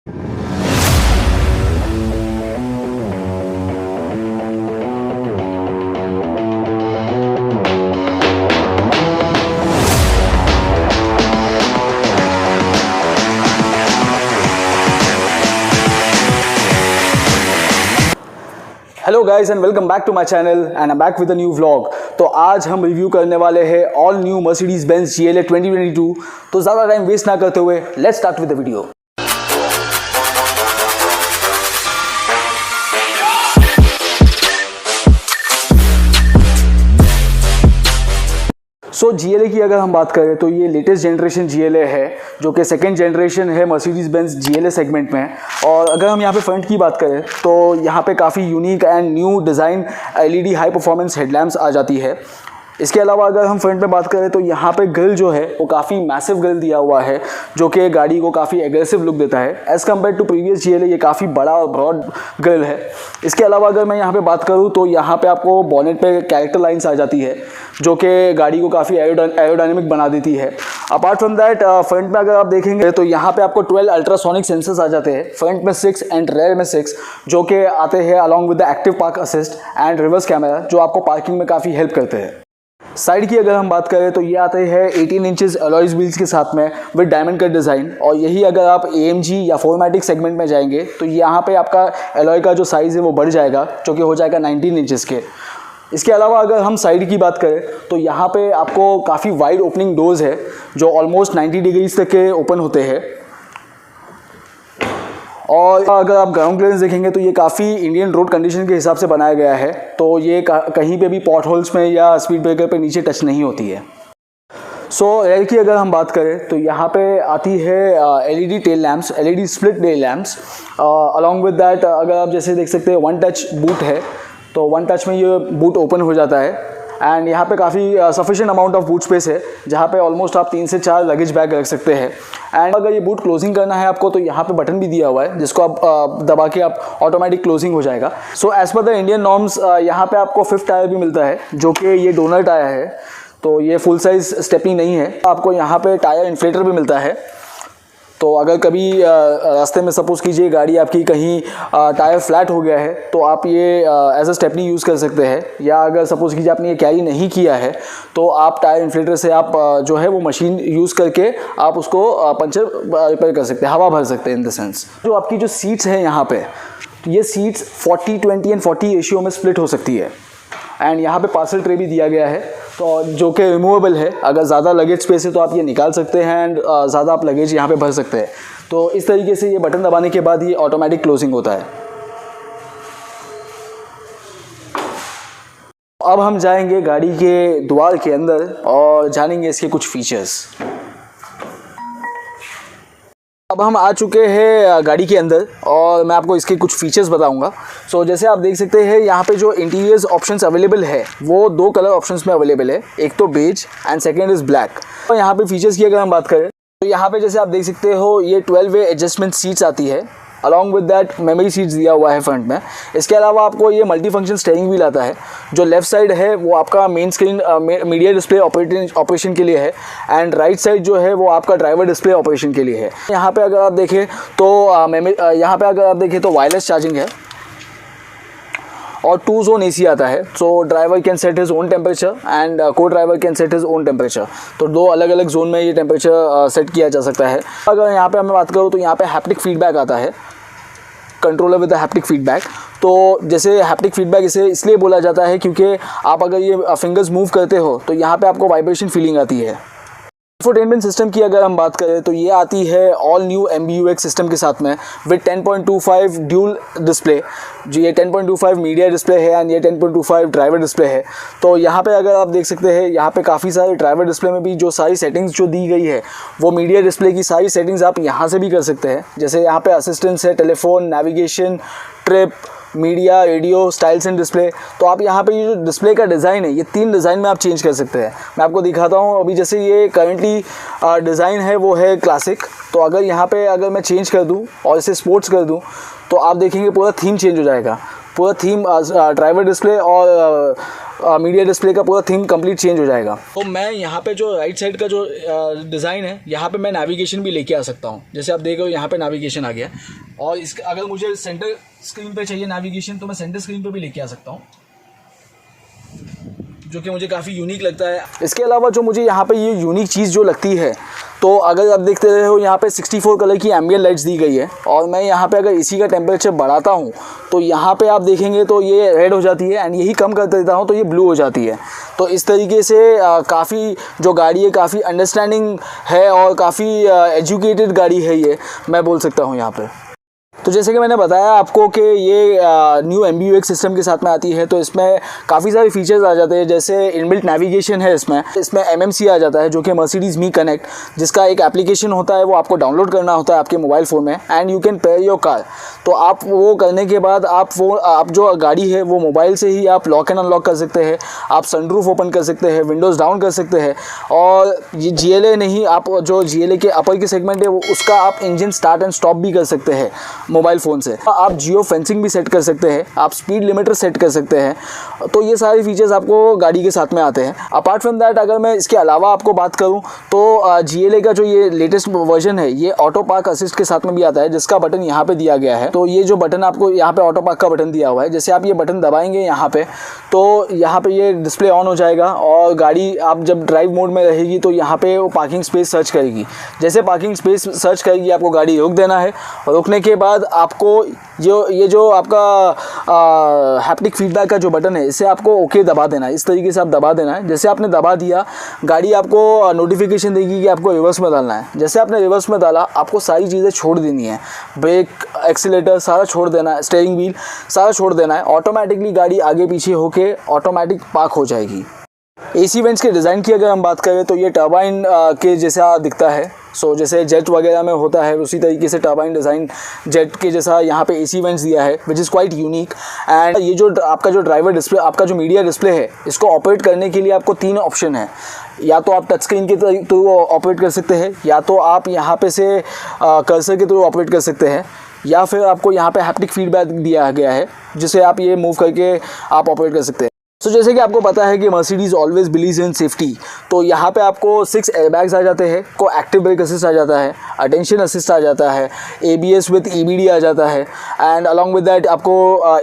Hello guys and welcome back to my channel and I am back with a new vlog. तो आज हम review करने वाले हैं all new Mercedes Benz GLA 2022। तो ज़्यादा टाइम वेस्ट ना करते हुए let's start with the video. So GLA की अगर हम बात करें तो ये लेटेस्ट जनरेशन GLA है जो कि सेकेंड जनरेशन है मर्सिडीज बेंज GLA सेगमेंट में। और अगर हम यहाँ पे फ्रंट की बात करें तो यहाँ पे काफ़ी unique and new design LED high performance headlamps आ जाती है। इसके अलावा अगर हम फ्रंट में बात करें तो यहाँ पे ग्रिल जो है वो काफ़ी मैसिव ग्रिल दिया हुआ है जो कि गाड़ी को काफ़ी एग्रेसिव लुक देता है as compare to previous GLA। ये काफ़ी बड़ा और ब्रॉड ग्रिल है। इसके अलावा अगर मैं यहाँ पे बात करूँ तो यहाँ पे आपको बॉनेट पे कैरेक्टर लाइन्स आ जाती है जो कि गाड़ी को काफ़ी एरोडायनेमिक बना देती है। अपार्ट फ्रॉम दैट फ्रंट में अगर आप देखेंगे तो यहाँ पे आपको 12 अल्ट्रासोनिक सेंसर्स आ जाते हैं, फ्रंट में 6 एंड रेयर में 6, जो कि आते हैं along with the active park assist and reverse camera जो आपको पार्किंग में काफ़ी हेल्प करते हैं। साइड की अगर हम बात करें तो ये आते हैं 18 इंचेस अलॉयज व्हील्स के साथ में विद डायमंड कट डिज़ाइन। और यही अगर आप AMG या 4मैटिक सेगमेंट में जाएंगे तो यहाँ पे आपका अलॉय का जो साइज़ है वो बढ़ जाएगा जो कि हो जाएगा 19 इंचेस के। इसके अलावा अगर हम साइड की बात करें तो यहाँ पे आपको काफ़ी वाइड ओपनिंग डोर्स है जो ऑलमोस्ट 90 डिग्रीज तक के ओपन होते हैं। और अगर आप ग्राउंड क्लियरेंस देखेंगे तो ये काफ़ी इंडियन रोड कंडीशन के हिसाब से बनाया गया है, तो ये कहीं पे भी पॉट होल्स में या स्पीड ब्रेकर पे नीचे टच नहीं होती है। सो रेयर की अगर हम बात करें तो यहाँ पे आती है LED tail lamps, LED split tail lamps. Along with that अगर आप जैसे देख सकते हैं वन टच बूट है, तो वन टच में ये बूट ओपन हो जाता है। एंड यहाँ पे काफ़ी sufficient amount of boot space है जहाँ पे ऑलमोस्ट आप 3 से 4 लगेज बैग रख सकते हैं। एंड अगर ये बूट क्लोजिंग करना है आपको तो यहाँ पे बटन भी दिया हुआ है जिसको आप दबा के आप ऑटोमेटिक क्लोजिंग हो जाएगा। So as per the Indian norms यहाँ पे आपको 5th टायर भी मिलता है जो कि ये डोनर टायर है, तो ये फुल साइज स्टेपनी नहीं है। आपको यहाँ पे टायर इन्फ्लेटर भी मिलता है, तो अगर कभी रास्ते में सपोज़ कीजिए गाड़ी आपकी कहीं टायर फ्लैट हो गया है तो आप ये एज अ स्टेपनी यूज़ कर सकते हैं। या अगर सपोज़ कीजिए आपने ये कैरी नहीं किया है तो आप टायर इन्फ्लेटर से आप जो है वो मशीन यूज़ करके आप उसको पंचर रिपेयर कर सकते हैं, हवा भर सकते हैं इन द सेंस। जो आपकी जो सीट्स हैं यहाँ पे, तो ये सीट्स 40-20 एंड 40 रेशियो में स्प्लिट हो सकती है। एंड यहाँ पे पार्सल ट्रे भी दिया गया है तो जो कि रिमूवेबल है। अगर ज़्यादा लगेज स्पेस है तो आप ये निकाल सकते हैं एंड ज़्यादा आप लगेज यहाँ पे भर सकते हैं। तो इस तरीके से ये बटन दबाने के बाद ये ऑटोमेटिक क्लोजिंग होता है। अब हम जाएंगे गाड़ी के द्वार के अंदर और जानेंगे इसके कुछ फीचर्स। अब हम आ चुके हैं गाड़ी के अंदर और मैं आपको इसके कुछ फीचर्स बताऊंगा। सो जैसे आप देख सकते हैं यहाँ पे जो इंटीरियर्स ऑप्शंस अवेलेबल है वो 2 कलर ऑप्शंस में अवेलेबल है, एक तो beige and second is black. और यहाँ पे फीचर्स की अगर हम बात करें तो यहाँ पे जैसे आप देख सकते हो ये 12 वे एडजस्टमेंट सीट्स आती है, along with that memory seats दिया हुआ है फ्रंट में। इसके अलावा आपको ये मल्टी फंक्शन स्टीयरिंग व्हील आता है। जो लेफ्ट साइड है वो आपका main screen media display operation के लिए है एंड राइट साइड जो है वो आपका ड्राइवर डिस्प्ले ऑपरेशन के लिए है। यहाँ पे अगर आप देखें तो वायरलेस चार्जिंग है और 2 जोन AC आता है। So driver can set his own temperature and co-driver can set his own temperature. तो 2 अलग अलग जोन में ये टेम्परेचर सेट किया जा सकता है। अगर यहाँ पे मैं बात करूँ तो यहाँ पे हैप्टिक फीडबैक आता है, controller with the haptic feedback. तो जैसे हैप्टिक फीडबैक इसे इसलिए बोला जाता है क्योंकि आप अगर ये फिंगर्स मूव करते हो तो यहाँ पे आपको वाइब्रेशन फीलिंग आती है। इंफोटेनमेंट सिस्टम की अगर हम बात करें तो ये आती है ऑल न्यू MBUX सिस्टम के साथ में विद 10.25 ड्यूल डिस्प्ले। जो ये 10.25 मीडिया डिस्प्ले है एंड ये 10.25 ड्राइवर डिस्प्ले है। तो यहाँ पे अगर आप देख सकते हैं यहाँ पे काफ़ी सारे ड्राइवर डिस्प्ले में भी जो सारी सेटिंग्स जो दी गई है वो मीडिया डिस्प्ले की सारी सेटिंग्स आप यहाँ से भी कर सकते हैं। जैसे यहाँ पे असिस्टेंस है, telephone, navigation, trip, media, radio, styles and display. तो आप यहाँ पे ये जो डिस्प्ले का डिज़ाइन है ये 3 डिज़ाइन में आप चेंज कर सकते हैं। मैं आपको दिखाता हूँ। अभी जैसे ये करंटली डिज़ाइन है वो है क्लासिक, तो अगर यहाँ पे अगर मैं चेंज कर दूँ और इसे स्पोर्ट्स कर दूँ तो आप देखेंगे पूरा थीम चेंज हो जाएगा। पूरा थीम, ड्राइवर डिस्प्ले और मीडिया डिस्प्ले का पूरा थीम कंप्लीट चेंज हो जाएगा। तो मैं यहाँ पे जो राइट साइड का जो डिज़ाइन है, यहाँ पे मैं नेविगेशन भी लेके आ सकता हूँ। जैसे आप देख रहे हो यहाँ पे नेविगेशन आ गया, और अगर मुझे सेंटर स्क्रीन पे चाहिए नेविगेशन तो मैं सेंटर स्क्रीन पे भी लेके आ सकता हूँ, जो कि मुझे काफ़ी यूनिक लगता है। इसके अलावा जो मुझे यहाँ पे ये यूनिक चीज़ जो लगती है, तो अगर आप देखते रहे हो यहाँ पे 64 कलर की एम्बिएंट लाइट्स दी गई है, और मैं यहाँ पे अगर इसी का टेम्परेचर बढ़ाता हूँ तो यहाँ पे आप देखेंगे तो ये रेड हो जाती है, एंड यही कम कर देता हूँ तो ये ब्लू हो जाती है। तो इस तरीके से काफ़ी जो गाड़ी है काफ़ी अंडरस्टैंडिंग है और काफ़ी एजुकेटेड गाड़ी है ये, मैं बोल सकता हूँ यहाँ पे। तो जैसे कि मैंने बताया आपको कि ये न्यू MBUX सिस्टम के साथ में आती है, तो इसमें काफ़ी सारे फीचर्स आ जाते हैं। जैसे इनबिल्ट नेविगेशन है इसमें MMC आ जाता है, जो कि मर्सिडीज़ मी कनेक्ट, जिसका एक एप्लीकेशन होता है, वो आपको डाउनलोड करना होता है आपके मोबाइल फ़ोन में, and you can pair your car. तो आप वो करने के बाद आप जो गाड़ी है वो मोबाइल से ही आप लॉक एंड अनलॉक कर सकते हैं, आप सनरूफ ओपन कर सकते हैं, विंडोज़ डाउन कर सकते हैं, और ये GLA नहीं, आप जो GLA के अपर के सेगमेंट है वो उसका आप इंजन स्टार्ट एंड स्टॉप भी कर सकते हैं मोबाइल फ़ोन से। आप जियो फेंसिंग भी सेट कर सकते हैं, आप स्पीड लिमिटर सेट कर सकते हैं। तो ये सारे फीचर्स आपको गाड़ी के साथ में आते हैं। अपार्ट फ्रॉम दैट, अगर मैं इसके अलावा आपको बात करूं तो GLA का जो ये लेटेस्ट वर्जन है, ये ऑटो पार्क असिस्ट के साथ में भी आता है, जिसका बटन यहाँ पे दिया गया है। तो ये जो बटन आपको यहाँ पे ऑटो पार्क का बटन दिया हुआ है, जैसे आप ये बटन दबाएंगे यहाँ पे, तो यहाँ पे ये डिस्प्ले ऑन हो जाएगा, और गाड़ी आप जब ड्राइव मोड में रहेगी तो यहाँ पे वो पार्किंग स्पेस सर्च करेगी। जैसे पार्किंग स्पेस सर्च करेगी, आपको गाड़ी रोक देना है, और रोकने के बाद आपको ये जो आपका हैप्टिक फीडबैक का जो बटन है, इसे आपको ओके दबा देना है। इस तरीके से आप दबा देना है। जैसे आपने दबा दिया, गाड़ी आपको नोटिफिकेशन देगी कि आपको रिवर्स में डालना है। जैसे आपने रिवर्स में डाला, आपको सारी चीज़ें छोड़ देनी है, ब्रेक, एक्सीलेटर सारा छोड़ देना है, स्टीयरिंग व्हील सारा छोड़ देना है। ऑटोमेटिकली गाड़ी आगे पीछे होके ऑटोमेटिक पार्क हो जाएगी। AC वेंट्स के डिज़ाइन की अगर हम बात करें तो ये टर्बाइन के जैसा दिखता है। जैसे जेट वगैरह में होता है, उसी तरीके से टर्बाइन डिज़ाइन जेट के जैसा यहाँ पे AC वेंट्स दिया है, which is quite unique. And ये जो आपका जो ड्राइवर डिस्प्ले, आपका जो मीडिया डिस्प्ले है, इसको ऑपरेट करने के लिए आपको 3 ऑप्शन है। या तो आप टच स्क्रीन के थ्रू ऑपरेट कर सकते हैं, या तो आप यहाँ पे से कर्सर के थ्रू ऑपरेट कर सकते हैं, या फिर आपको यहाँ पे हैप्टिक फीडबैक दिया गया है, जिसे आप ये मूव करके आप ऑपरेट कर सकते हैं। जैसे कि आपको पता है कि Mercedes always believes in safety, तो यहाँ पे आपको 6 एयरबैग्स आ जाते हैं, को एक्टिव ब्रेक असिस्ट आ जाता है, अटेंशन असिस्ट आ जाता है, ABS विद EBD आ जाता है, एंड अलॉन्ग विद दैट आपको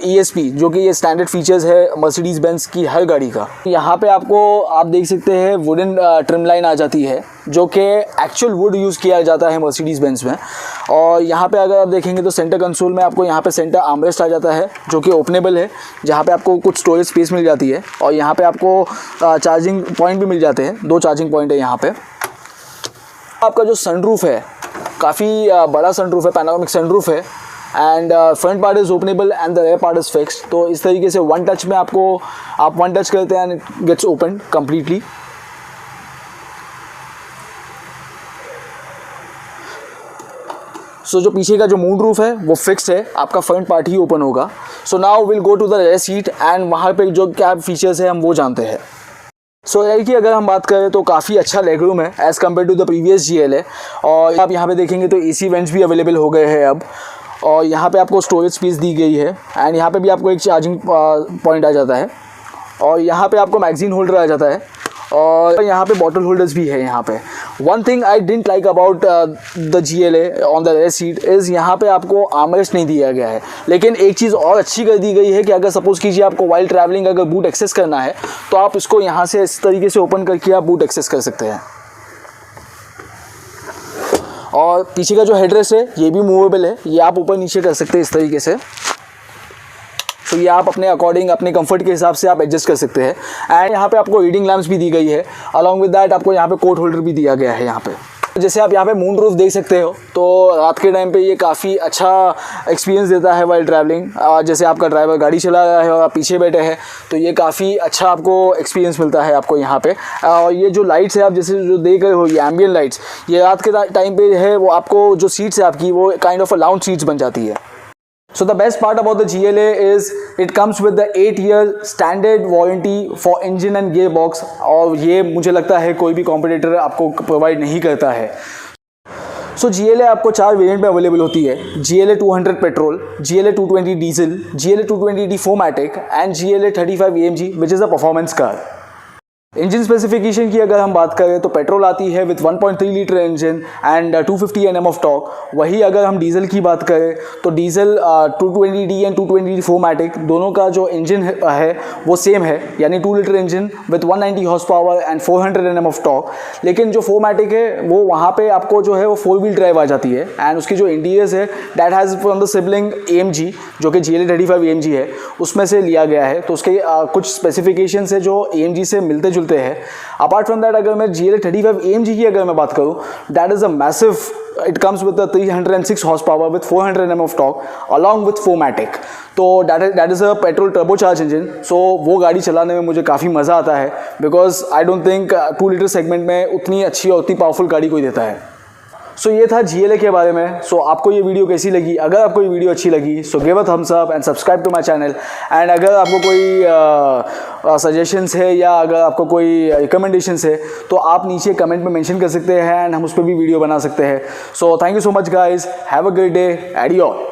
ESP, जो कि ये स्टैंडर्ड फीचर्स है मर्सिडीज़ बेंज की हर गाड़ी का। यहाँ पे आपको आप देख सकते हैं वुडन ट्रिम लाइन आ जाती है, जो कि एक्चुअल वुड यूज़ किया जाता है मर्सिडीज़ बेंज में। और यहाँ पे अगर आप देखेंगे तो सेंटर कंसोल में आपको यहाँ पे सेंटर आर्मरेस्ट आ जाता है, जो कि ओपनेबल है, जहाँ पे आपको कुछ स्टोरेज स्पेस मिल जाती है, और यहाँ पे आपको चार्जिंग पॉइंट भी मिल जाते हैं। 2 चार्जिंग पॉइंट है यहाँ पे। आपका जो सनरूफ है, काफ़ी बड़ा सनरूफ है, पैनोरामिक सनरूफ है, and front part is openable and the rear part is fixed. तो इस तरीके से वन टच में आप वन टच करते हैं and it gets open completely. जो पीछे का जो मून रूफ है वो फिक्स्ड है, आपका फ्रंट पार्ट ही ओपन होगा। Now will go to the rear seat, and वहाँ पे जो क्या फीचर्स है हम वो जानते हैं। एयर की अगर हम बात करें तो काफ़ी अच्छा लेग रूम है as compare to the previous GLA। और आप यहाँ पे देखेंगे तो AC वेंट्स भी अवेलेबल हो गए हैं अब, और यहाँ पे आपको स्टोरेज स्पेस दी गई है, एंड यहाँ पे भी आपको एक चार्जिंग पॉइंट आ जाता है, और यहाँ पे आपको मैगजीन होल्डर आ जाता है, और यहाँ पे बॉटल होल्डर्स भी है यहाँ पे। One thing I didn't like about the GLA on the rear seat is यहाँ पे आपको आर्मरेस्ट नहीं दिया गया है। लेकिन एक चीज़ और अच्छी कर दी गई है कि अगर सपोज़ कीजिए आपको वाइल ट्रैवलिंग अगर बूट एक्सेस करना है, तो आप इसको यहाँ से इस तरीके से ओपन करके आप बूट एक्सेस कर सकते हैं। और पीछे का जो हेडरेस्ट है ये भी मूवेबल है, ये आप ऊपर नीचे कर सकते हैं इस तरीके से। ये आप अपने अकॉर्डिंग अपने कंफर्ट के हिसाब से आप एडजस्ट कर सकते हैं। एंड यहाँ पे आपको रीडिंग लैम्प्स भी दी गई है, अलॉन्ग विद दैट आपको यहाँ पे कोट होल्डर भी दिया गया है यहाँ पे। जैसे आप यहाँ पे मून रूफ देख सकते हो, तो रात के टाइम पे ये काफ़ी अच्छा एक्सपीरियंस देता है वाइल ट्रैवलिंग। जैसे आपका ड्राइवर गाड़ी चला रहा है और आप पीछे बैठे हैं, तो ये काफ़ी अच्छा आपको एक्सपीरियंस मिलता है आपको यहाँ पे। और ये जो लाइट्स है आप जैसे जो देख रहे हो, ये एम्बियंट लाइट्स, ये रात के टाइम पे है वो आपको जो सीट्स है आपकी वो kind of a lounge seats बन जाती है। So the best part about the GLA is it comes with the 8-year standard warranty for engine and gearbox, और ये मुझे लगता है कोई भी कॉम्पिटिटर आपको प्रोवाइड नहीं करता है। सो GLA आपको 4 वेरिएंट में अवेलेबल होती है। GLA 200 petrol, GLA 220 diesel, GLA 220D 4MATIC and GLA 35 AMG which is a performance car. Engine specification की अगर हम बात करें तो पेट्रोल आती है with 1.3 litre engine and 250 Nm of torque. वही अगर हम डीजल की बात करें तो diesel 220D and 220D 4MATIC दोनों का जो इंजन है वो सेम है, यानी 2 litre engine with 190 horse power and 400 Nm of torque. लेकिन जो 4MATIC है वो वहाँ पे आपको जो है वो 4 व्हील ड्राइव आ जाती है एंड उसकी जो इंटीरियर्स है that has from the sibling AMG जो कि GLA 35 AMG है उसमें से लिया गया है। तो उसके कुछ स्पेसिफिकेशंस है जो AMG से मिलते जुलते हैं। अपार्ट फ्रॉम दैट अगर मैं GLA 35 AMG की अगर मैं बात करूं that is a massive, it comes with 306 horse power with 400 Nm of torque along with 4MATIC। तो that is a petrol turbocharge engine. So वो गाड़ी चलाने में मुझे काफ़ी मज़ा आता है because I don't think 2 litre segment में उतनी अच्छी और उतनी पावरफुल गाड़ी कोई देता है। सो ये था GLA के बारे में। सो आपको ये वीडियो कैसी लगी? अगर आपको ये वीडियो अच्छी लगी so give a thumbs up and subscribe to my channel. And अगर आपको कोई सजेशंस है या अगर आपको कोई रिकमेंडेशंस है तो आप नीचे कमेंट में मेंशन कर सकते हैं एंड हम उस पर भी वीडियो बना सकते हैं। So thank you so much guys, have a great day, audio.